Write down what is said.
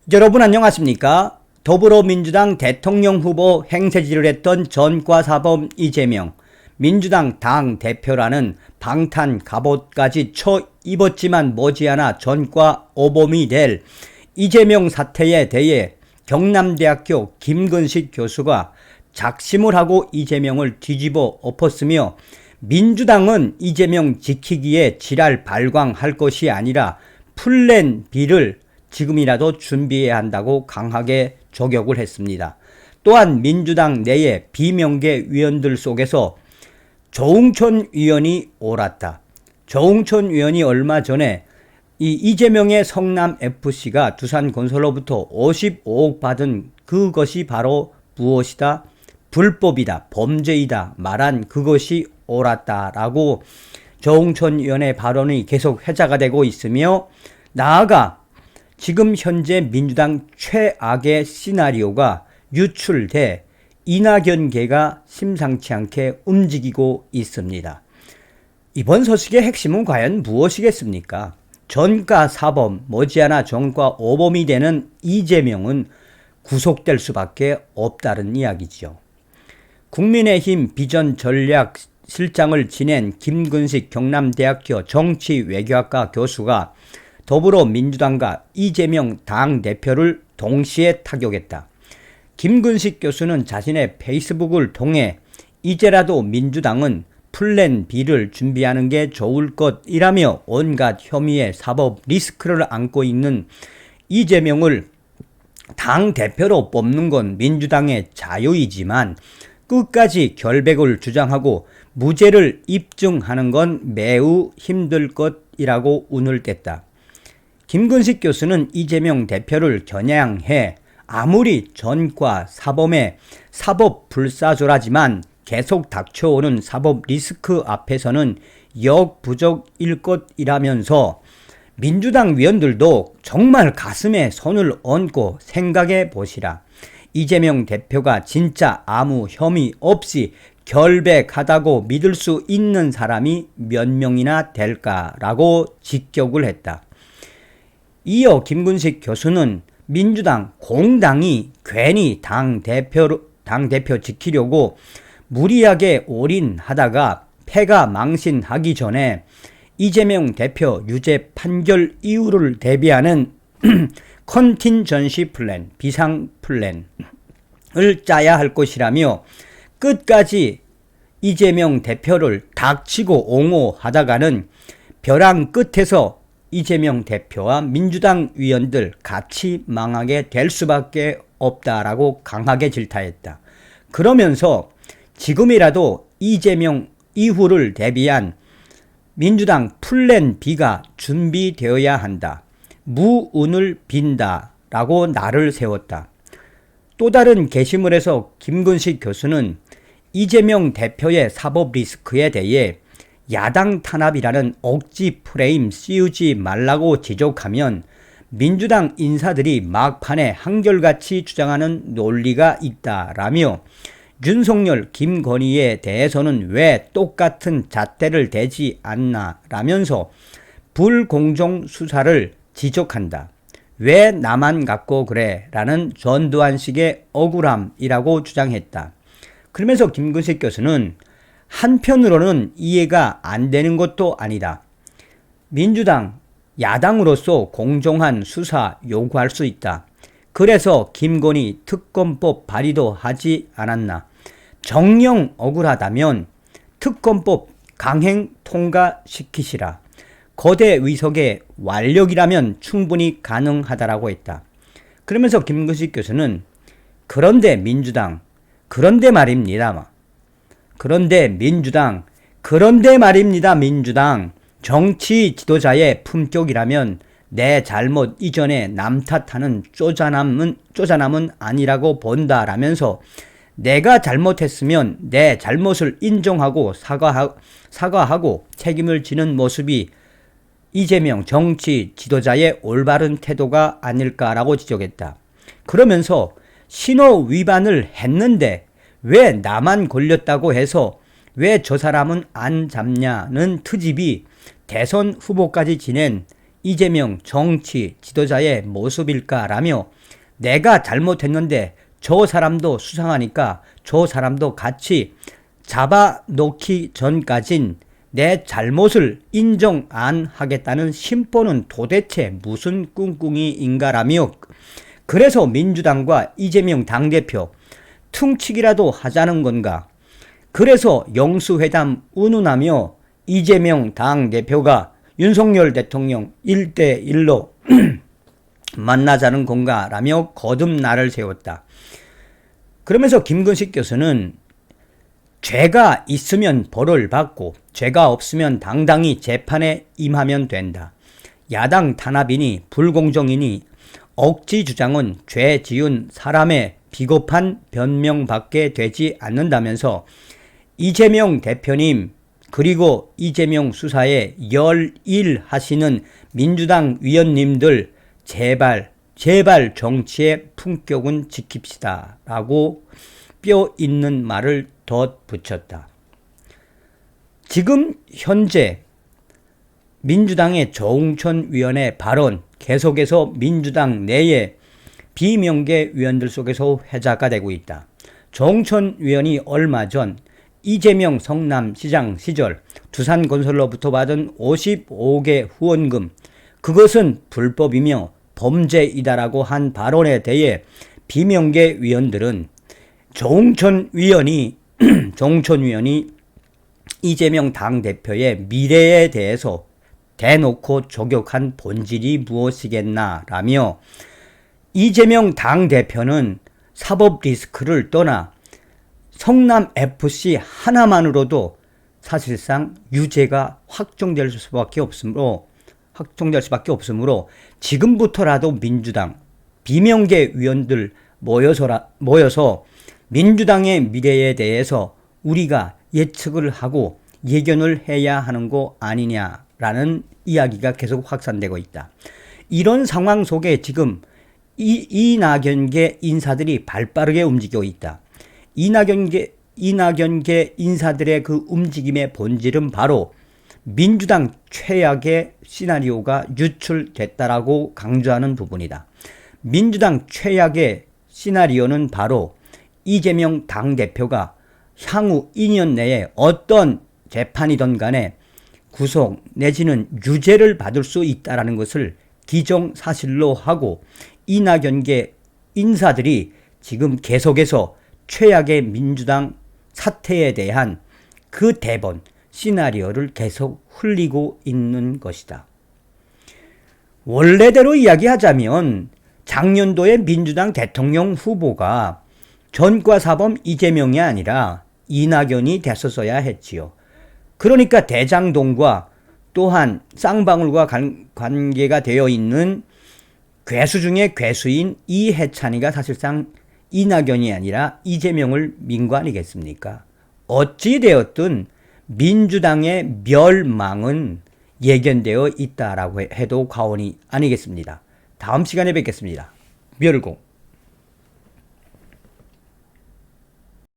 여러분 안녕하십니까? 더불어민주당 대통령 후보 행세지를 했던 전과사범 이재명, 민주당 당대표라는 방탄 갑옷까지 쳐 입었지만 머지않아 전과 오범이 될 이재명 사태에 대해 경남대학교 김근식 교수가 작심을 하고 이재명을 뒤집어 엎었으며, 민주당은 이재명 지키기에 지랄 발광할 것이 아니라 플랜 B를 지금이라도 준비해야 한다고 강하게 저격을 했습니다. 또한 민주당 내의 비명계 위원들 속에서 조응천 위원이 옳았다. 조응천 위원이 얼마 전에 이재명의 성남FC가 두산건설로부터 55억 받은 그것이 바로 무엇이다? 불법이다, 범죄이다 말한 그것이 옳았다라고 조응천 위원의 발언이 계속 회자가 되고 있으며, 나아가 지금 현재 민주당 최악의 시나리오가 유출돼 이낙연계가 심상치 않게 움직이고 있습니다. 이번 소식의 핵심은 과연 무엇이겠습니까? 전과 사범, 머지않아 전과 오범이 되는 이재명은 구속될 수밖에 없다는 이야기죠. 국민의힘 비전전략실장을 지낸 김근식 경남대학교 정치외교학과 교수가 더불어민주당과 이재명 당대표를 동시에 타격했다. 김근식 교수는 자신의 페이스북을 통해 이제라도 민주당은 플랜 B를 준비하는 게 좋을 것이라며 온갖 혐의의 사법 리스크를 안고 있는 이재명을 당대표로 뽑는 건 민주당의 자유이지만 끝까지 결백을 주장하고 무죄를 입증하는 건 매우 힘들 것이라고 운을 뗐다. 김근식 교수는 이재명 대표를 겨냥해 아무리 전과 사범의 사법 불사조라지만 계속 닥쳐오는 사법 리스크 앞에서는 역부족일 것이라면서, 민주당 위원들도 정말 가슴에 손을 얹고 생각해 보시라. 이재명 대표가 진짜 아무 혐의 없이 결백하다고 믿을 수 있는 사람이 몇 명이나 될까라고 직격을 했다. 이어 김근식 교수는 민주당 공당이 괜히 당대표 지키려고 무리하게 올인하다가 패가 망신하기 전에 이재명 대표 유죄 판결 이후를 대비하는 컨틴전시 플랜, 비상 플랜을 짜야 할 것이라며, 끝까지 이재명 대표를 닥치고 옹호하다가는 벼랑 끝에서 이재명 대표와 민주당 위원들 같이 망하게 될 수밖에 없다라고 강하게 질타했다. 그러면서 지금이라도 이재명 이후를 대비한 민주당 플랜 B가 준비되어야 한다. 무운을 빈다라고 날을 세웠다. 또 다른 게시물에서 김근식 교수는 이재명 대표의 사법 리스크에 대해 야당 탄압이라는 억지 프레임 씌우지 말라고 지적하면, 민주당 인사들이 막판에 한결같이 주장하는 논리가 있다라며, 윤석열, 김건희에 대해서는 왜 똑같은 잣대를 대지 않나라면서 불공정 수사를 지적한다. 왜 나만 갖고 그래? 라는 전두환식의 억울함이라고 주장했다. 그러면서 김근식 교수는 한편으로는 이해가 안 되는 것도 아니다. 민주당, 야당으로서 공정한 수사 요구할 수 있다. 그래서 김건희 특검법 발의도 하지 않았나. 정녕 억울하다면 특검법 강행 통과시키시라. 거대 위석의 완력이라면 충분히 가능하다라고 했다. 그러면서 김근식 교수는 그런데 민주당, 그런데 말입니다. 그런데 말입니다. 민주당 정치 지도자의 품격이라면 내 잘못 이전에 남 탓하는 쪼잔함은 아니라고 본다라면서, 내가 잘못했으면 내 잘못을 인정하고 사과하고 책임을 지는 모습이 이재명 정치 지도자의 올바른 태도가 아닐까라고 지적했다. 그러면서 신호 위반을 했는데 왜 나만 걸렸다고 해서 왜 저 사람은 안 잡냐는 트집이 대선 후보까지 지낸 이재명 정치 지도자의 모습일까라며 내가 잘못했는데 저 사람도 수상하니까 저 사람도 같이 잡아놓기 전까진 내 잘못을 인정 안 하겠다는 심보는 도대체 무슨 꿍꿍이인가라며 그래서 민주당과 이재명 당대표 퉁치기라도 하자는 건가? 그래서 영수회담 운운하며 이재명 당대표가 윤석열 대통령 1대1로 만나자는 건가? 라며 거듭날을 세웠다. 그러면서 김근식 교수는 죄가 있으면 벌을 받고 죄가 없으면 당당히 재판에 임하면 된다. 야당 탄압이니 불공정이니 억지 주장은 죄 지은 사람의 비겁한 변명밖에 되지 않는다면서 이재명 대표님 그리고 이재명 수사에 열일하시는 민주당 위원님들 제발 정치의 품격은 지킵시다 라고 뼈 있는 말을 덧붙였다. 지금 현재 민주당의 조응천 위원의 발언 계속해서 민주당 내의 비명계 위원들 속에서 회자가 되고 있다. 조응천 위원이 얼마 전 이재명 성남시장 시절 두산건설로부터 받은 55개 후원금 그것은 불법이며 범죄이다라고 한 발언에 대해 비명계 위원들은 조응천 위원이 이재명 당대표의 미래에 대해서 대놓고 저격한 본질이 무엇이겠나라며 이재명 당대표는 사법 리스크를 떠나 성남FC 하나만으로도 사실상 유죄가 확정될 수밖에 없으므로 지금부터라도 민주당 비명계 위원들 모여서 민주당의 미래에 대해서 우리가 예측을 하고 예견을 해야 하는 거 아니냐라는 이야기가 계속 확산되고 있다. 이런 상황 속에 지금 이낙연계 인사들이 발빠르게 움직이고 있다. 이낙연계 인사들의 그 움직임의 본질은 바로 민주당 최악의 시나리오가 유출됐다라고 강조하는 부분이다. 민주당 최악의 시나리오는 바로 이재명 당대표가 향후 2년 내에 어떤 재판이든 간에 구속 내지는 유죄를 받을 수 있다는 것을 기정사실로 하고 이낙연계 인사들이 지금 계속해서 최악의 민주당 사태에 대한 그 대본, 시나리오를 계속 흘리고 있는 것이다. 원래대로 이야기하자면 작년도에 민주당 대통령 후보가 전과사범 이재명이 아니라 이낙연이 됐었어야 했지요. 그러니까 대장동과 또한 쌍방울과 관계가 되어 있는 괴수 중에 괴수인 이해찬이가 사실상 이낙연이 아니라 이재명을 민 거 아니겠습니까? 어찌되었든 민주당의 멸망은 예견되어 있다라고 해도 과언이 아니겠습니다. 다음 시간에 뵙겠습니다. 멸공.